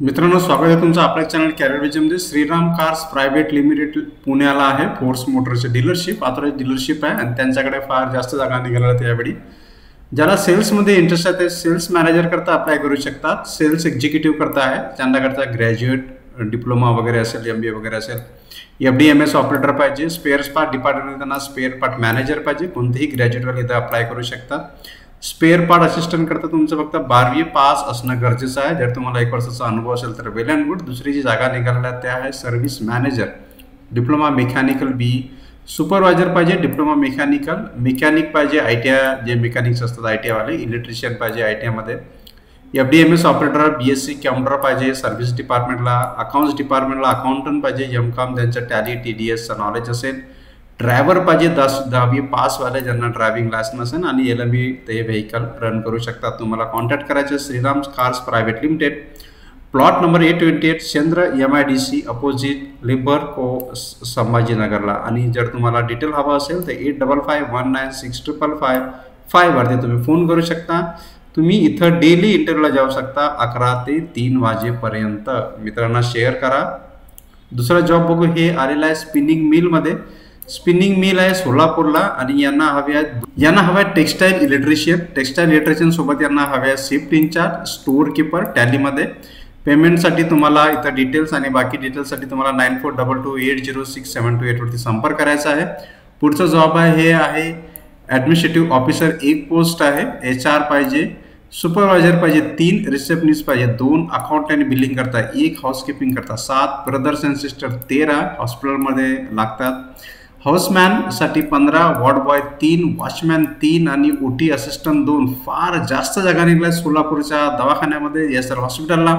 मित्रांनो, स्वागत आहे तुमचं आपल्या चॅनल कॅरियर विजनमध्ये. श्रीराम कार्स प्रायव्हेट लिमिटेड पुण्याला आहे. फोर्स मोटरचे डीलरशिप, ऑथराइज डीलरशिप आहे आणि त्यांच्याकडे फार जास्त जागा निघाल्या यावेळी. ज्याला सेल्समध्ये इंटरेस्ट आहे ते सेल्स मॅनेजर करता अप्लाय करू शकतात. सेल्स एक्झिक्युटिव्ह करता आहे, त्यांच्याकरता ग्रॅज्युएट डिप्लोमा वगैरे असेल, MBA वगैरे असेल. FDMS ऑपरेटर पाहिजे. स्पेअर पार्ट डिपार्टमेंट त्यांना स्पेअर पार्ट मॅनेजर पाहिजे. कोणतेही ग्रॅज्युएटवाले इथं अप्लाय करू शकतात. स्पेअर पार्ट असिस्टंट करता तुमचं फक्त 12वी पास असणं गरजेचं आहे. जर तुम्हाला 1 वर्षाचा अनुभव असेल तर वेल अँड गुड. दुसरी जी जागा निघालेल्या त्या आहे सर्व्हिस मॅनेजर. डिप्लोमा मेकॅनिकल बी. सुपरवायझर पाहिजे. डिप्लोमा मेकॅनिक पाहिजे. ITI जे मेकॅनिक्स असतात ITI वाले. इलेक्ट्रिशियन पाहिजे ITI मध्ये. FDMS ऑपरेटर, BSc काउंटर पाहिजे. सर्व्हिस डिपार्टमेंटला, अकाउंट्स डिपार्टमेंटला अकाउंटंट पाहिजे. MCOM त्यांचं टॅली TDS नॉलेज असेल. ड्रायव्हर पाहिजे. 10वी पासवाले ज्यांना ड्रायव्हिंग लायसन्स असेल आणि LMB ते व्हेकल रन करू शकतात. तुम्हाला कॉन्टॅक्ट करायचे Shriram cars private limited. Plot number A28 चंद्र MIDC अपोजिट लिबर को संभाजीनगरला. आणि जर तुम्हाला डिटेल हवा असेल तर 8551965555 वरती तुम्ही फोन करू शकता. तुम्ही इथं डेली इंटरव्ह्यूला जाऊ शकता 11 ते 3 वाजेपर्यंत. मित्रांना शेअर करा. दुसरा जॉब बघू. हे आलेला आहे स्पिनिंग मिलमध्ये. स्पिनिंग मिल आहे सोलापूरला आणि यांना हव्या टेक्सटाईल इलेक्ट्रिशियन सोबत यांना हव्या शिफ्ट इंचार्ज, स्टोअर कीपर टॅलीमध्ये. पेमेंटसाठी तुम्हाला इथं डिटेल्स आणि बाकी डिटेल्ससाठी तुम्हाला 9422806728 वरती संपर्क करायचा आहे. पुढचा जॉब आहे हे आहे ॲडमिनिस्ट्रेटिव्ह ऑफिसर. 1 पोस्ट आहे. HR पाहिजे. सुपरवायझर पाहिजे. 3 रिसेप्शनिस्ट पाहिजे. 2 अकाउंट आणि बिलिंग करता, 1 हाऊसकीपिंग करता. 7 ब्रदर्स अँड सिस्टर 13 हॉस्पिटलमध्ये लागतात. हाऊसमॅनसाठी 15, वॉर्ड बॉय 3, वॉचमॅन 3 आणि OT असिस्टंट 2. फार जास्त जागा निघाल्या सोलापूरच्या दवाखान्यामध्ये, या सर हॉस्पिटलला.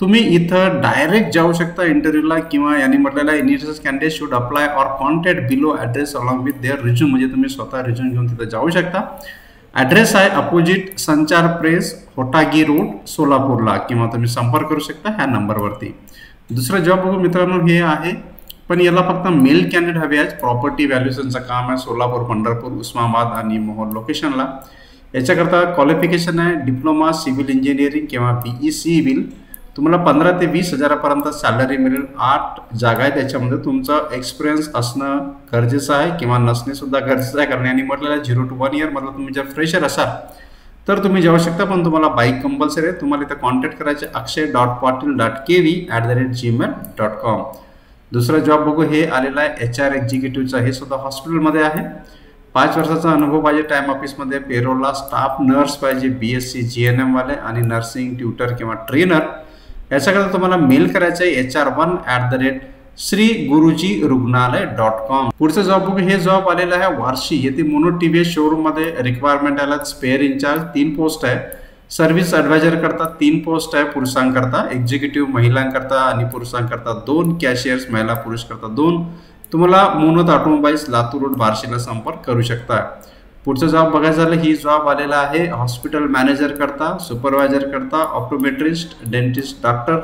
तुम्ही इथं डायरेक्ट जाऊ शकता इंटरव्ह्यूला किंवा यांनी म्हटलेलं आहे interested candidate should apply or contact below address along with their resume. म्हणजे तुम्ही स्वतः रिझ्यूम घेऊन तिथं जाऊ शकता. ॲड्रेस आहे अपोजिट संचार प्रेस, होटागी रोड, सोलापूरला. किंवा तुम्ही संपर्क करू शकता ह्या नंबरवरती. दुसरं जॉब बघू मित्रांनो. हे आहे पण याला फक्त मेल कॅन्डिडेट हवे आहेत. प्रॉपर्टी व्हॅल्युएशनचं काम आहे. सोलापूर, पंढरपूर, उस्मानाबाद आणि मोहोळ लोकेशनला. याच्याकरता क्वालिफिकेशन आहे डिप्लोमा सिव्हिल इंजिनिअरिंग किंवा BE सिव्हिल. तुम्हाला 15 ते 20 हजारापर्यंत सॅलरी मिळेल. 8 जागा आहे. त्याच्यामध्ये तुमचं एक्सपिरियन्स असणं गरजेचं आहे किंवा नसणे सुद्धा गरजेचं आहे. कारण यांनी म्हटलेलं 0 to 1 year मधलं तुम्ही जर फ्रेशर असाल तर तुम्ही जाऊ शकता, पण तुम्हाला बाईक कंपल्सरी आहे. तुम्हाला इथं कॉन्टॅक्ट करायचे akshay.patil.kv@gmail.com. दुसरा जॉब बघू. हे आलेला आहे HR एक्झिक्युटिव्हचा. हे सुद्धा हॉस्पिटलमध्ये आहे. 5 वर्षाचा अनुभव पाहिजे टाइम ऑफिसमध्ये. पेरोलला स्टाफ नर्स पाहिजे. BSc GNM वाले आणि नर्सिंग ट्युटर किंवा ट्रेनर. याच्याकरता तुम्हाला मेल करायचं आहे HR1@श्रीगुरुजीरुग्णालय.com. पुढचा जॉब बघू. हे जॉब आलेला आहे वार्शी येथे मोनो TVS शोरूममध्ये. रिक्वायरमेंट आला स्पेअर इंचार्ज 3 पोस्ट आहे. सर्व्हिस ॲडवायझर करता 3 पोस्ट आहे पुरुषांकरता. एक्झिक्युटिव्ह महिलांकरता आणि पुरुषांकरता 2. कॅशियर्स महिला पुरुष करता 2. तुम्हाला मोनोत ऑटोमोबाईल्स लातूर रोड बार्शीला संपर्क करू शकता. पुढचा जॉब बघायचं झालं. ही जॉब आलेला आहे हॉस्पिटल मॅनेजर करता, सुपरवायझर करता, optometrist, dentist, doctor,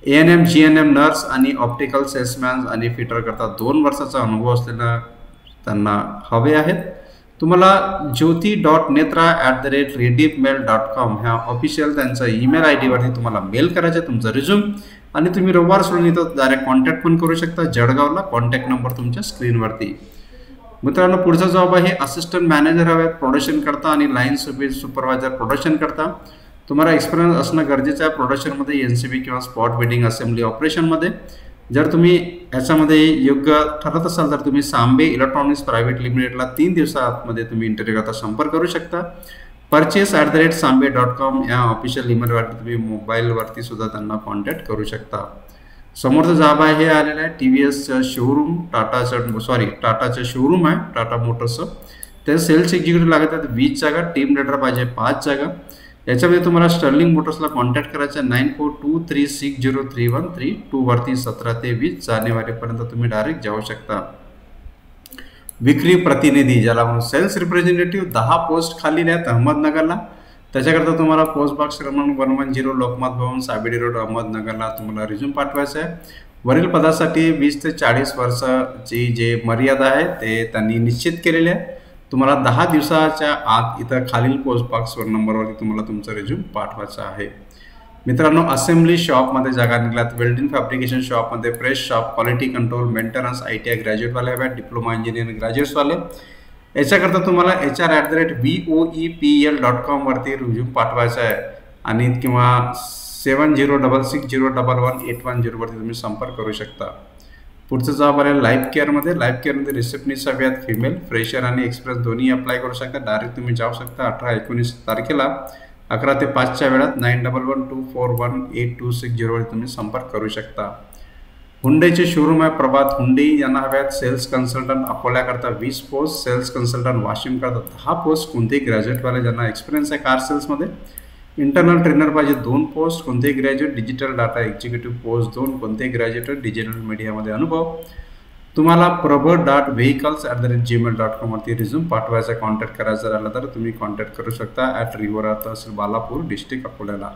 ANM GNM nurse आणि ऑप्टिकल सेल्समॅन आणि फिटर करता. 2 वर्षाचा अनुभव असलेला त्यांना हवे आहेत. तुम्हाला ज्योती.नेत्रा@redimail.com ह्या ऑफिशियल त्यांचा ईमेल ID वरती तुम्हाला मेल करायचं आहे तुमचं रिझ्यूम. आणि तुम्ही रविवार सोडून इथं डायरेक्ट कॉन्टॅक्ट पण करू शकता जळगावला. कॉन्टॅक्ट नंबर तुमच्या स्क्रीनवरती. मित्रांनो, पुढचा जॉब आहे असिस्टंट मॅनेजर हवे प्रोडक्शन करता आणि लाईन सुपरवायझर प्रोडक्शन करता. तुम्हाला एक्सपिरियन्स असणं गरजेचं आहे प्रोडक्शनमध्ये. NCB किंवा स्पॉट वेडिंग असेंब्ली ऑपरेशनमध्ये. जर तुम्ही याच्यामध्ये योग्य ठरत असाल तर तुम्ही सांबे इलेक्ट्रॉनिक्स प्रायव्हेट लिमिटेडला 3 दिवसामध्ये तुम्ही इंटरव्ह्यू करता संपर्क करू शकता. purchase@sambe.com या ऑफिशियल ईमेलवरती तुम्ही मोबाईलवरती सुद्धा त्यांना कॉन्टॅक्ट करू शकता. समोरचं जॉब आहे हे आलेलं आहे TVS शोरूम. टाटाचं शोरूम आहे टाटा मोटर्सचं. त्या सेल्स एक्झिक्युटिव्ह लागत आहेत 20 जागा. टीम लीडर पाहिजे 5 जागा. याच्यामध्ये तुम्हाला स्टर्लिंग मोटर्सला कॉन्टॅक्ट करायचा आहे 9423603132 वरती. 17 ते 20 जानेवारीपर्यंत तुम्ही डायरेक्ट जाऊ शकता. विक्री प्रतिनिधी ज्याला म्हणून सेल्स रिप्रेझेंटेटिव्ह 10 पोस्ट खाली आहेत अहमदनगरला. त्याच्याकरता तुम्हाला पोस्ट बॉक्स क्रमांक 110 लोकमत भवन साबेडी रोड अहमदनगरला तुम्हाला रिझ्यूम पाठवायचा आहे. वरील पदासाठी 20 ते 40 वर्षाची जे मर्यादा आहे ते त्यांनी निश्चित केलेले आहे. तुम्हाला 10 दिवसाच्या आत इथं खालील पोस्ट बॉक्सवर नंबरवरती तुम्हाला तुमचा रिझ्यूम पाठवायचा आहे. मित्रांनो, असेंब्ली शॉपमध्ये जागा निघाल्यात, वेल्डिंग फॅब्रिकेशन शॉपमध्ये, press shop, quality control, maintenance, ITI ग्रॅज्युएटवाले हवे आहेत, डिप्लोमा इंजिनिअरिंग ग्रॅज्युएट्सवाले. याच्याकरता तुम्हाला HR@voepl.com वरती रिझ्यूम पाठवायचा आहे आणि किंवा 7066011181 वरती तुम्ही संपर्क करू शकता. पुढचं जॉब आहे लाईफ केअरमध्ये. लाईफ केअरमध्ये रिसेप्शनिस्ट हवे आहेत, फिमेल, फ्रेशर आणि एक्सपिरियन्स दोन्ही अप्लाय करू शकता. डायरेक्ट तुम्ही जाऊ शकता. 18-19 तारखेला 11 ते 5च्या वेळात 9112418260 वर तुम्ही संपर्क करू शकता. हुंडईचे शोरूम आहे प्रभात हुंडई, यांना हव्यात सेल्स कन्सल्टंट अकोल्याकरता 20 पोस्ट, सेल्स कन्सल्टंट वाशिम करता 10 पोस्ट, कोणतेही ग्रॅज्युएटवाले ज्यांना एक्सपिरियन्स आहे कार सेल्समध्ये. इंटरनल ट्रेनर पाहिजे 2 पोस्ट, कोणतेही graduate. Digital data executive post 2, कोणतेही ग्रॅज्युएट डिजिटल मीडियामध्ये अनुभव. तुम्हाला prabha.vehicles@gmail.com वरती रिझ्यूम पाठवायचा. कॉन्टॅक्ट करायचा राहिला तर तुम्ही कॉन्टॅक्ट करू शकता. @रिव्हरा तहसील बालापूर, डिस्ट्रिक्ट अकोल्याला.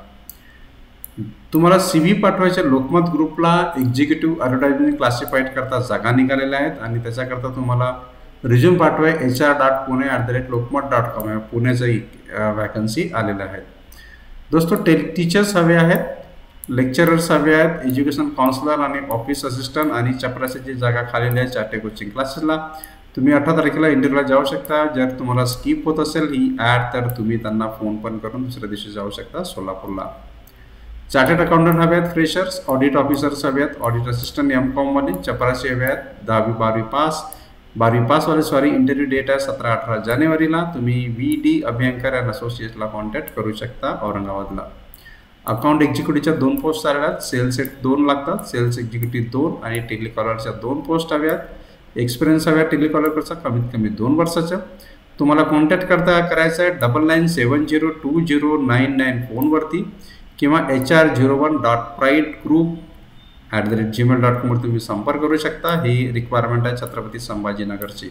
तुम्हाला CV पाठवायच्या. लोकमत ग्रुपला एक्झिक्युटिव्ह ॲडव्हर्टाइजमेंट क्लासिफाईड करता जागा निघालेल्या आहेत आणि त्याच्याकरता तुम्हाला रिझ्यूम पाठवाय. HR.pune@lokmat.com आहे, पुण्याचाही वॅकन्सी आलेल्या आहेत. दोस्तो, टीचर्स हवे आहेत, लेक्चरर्स हवे आहेत, एज्युकेशन काउन्सिलर आणि ऑफिस असिस्टंट आणि चपरासीची जागा खालेली आहे चार्टे कोचिंग क्लासेसला. तुम्ही 18 तारखेला इंटरव्ह्यूला जाऊ शकता. जर तुम्हाला स्किप होत असेल ही ॲड तर तुम्ही त्यांना फोन पण करून दुसऱ्या दिवशी जाऊ शकता सोलापूरला. चार्टर्ड अकाउंटंट हवे आहेत, फ्रेशर्स, ऑडिट ऑफिसर्स हवे आहेत, ऑडिट असिस्टंट MCOM वाले, चपरासी हवे आहेत, 10वी 12वी पासवाले इंटरव्ह्यू डेट आहे 17-18 जानेवारीला. तुम्ही VD अभ्यंकर अँड असोसिएट्सला कॉन्टॅक्ट करू शकता औरंगाबादला. अकाउंट एक्झिक्युटिव्हच्या 2 पोस्ट आल्या आहेत. सेल्स 2 लागतात, सेल्स एक्झिक्युटिव्ह 2 आणि टेलिकॉलरच्या 2 पोस्ट हव्यात. एक्सपिरियन्स हव्या टेलिकॉलरचा कमीत कमी 2 वर्षाचा. तुम्हाला कॉन्टॅक्ट करायचं आहे 99702099 फोनवरती किंवा HR01.pridegroup@gmail.com वर तुम्ही संपर्क करू शकता. ही रिक्वायरमेंट आहे छत्रपती संभाजीनगरची.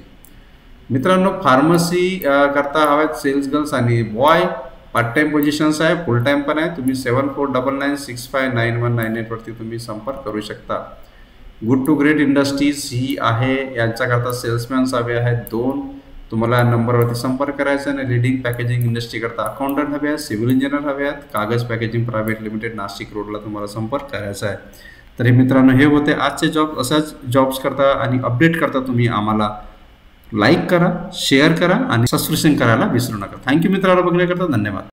मित्रांनो, फार्मसी करता हव्यात सेल्स गर्ल्स आणि बॉय. पार्ट टाइम पोझिशन्स आहे, फुल टाइम पण आहे. तुम्ही 7499659198 वरती तुम्ही संपर्क करू शकता. गुड टू ग्रेट इंडस्ट्रीज ही आहे, यांच्याकरता सेल्समॅन्स हवे आहेत 2. तुम्हाला नंबरवरती संपर्क करायचा आहे. लीडिंग पॅकेजिंग इंडस्ट्री करता अकाउंटंट हवे आहेत, सिव्हिल इंजिनियर हवे आहेत, कागज पॅकेजिंग प्रायव्हेट लिमिटेड नाशिक रोडला तुम्हाला संपर्क करायचा आहे. तर मित्रांनो, हे होते आजचे जॉब. असाच जॉब्स करता आणि अपडेट करता तुम्ही आम्हाला लाईक करा, शेअर करा आणि सबस्क्रिप्शन करायला विसरू नका. थँक्यू मित्रांनो, बघण्याकरता धन्यवाद.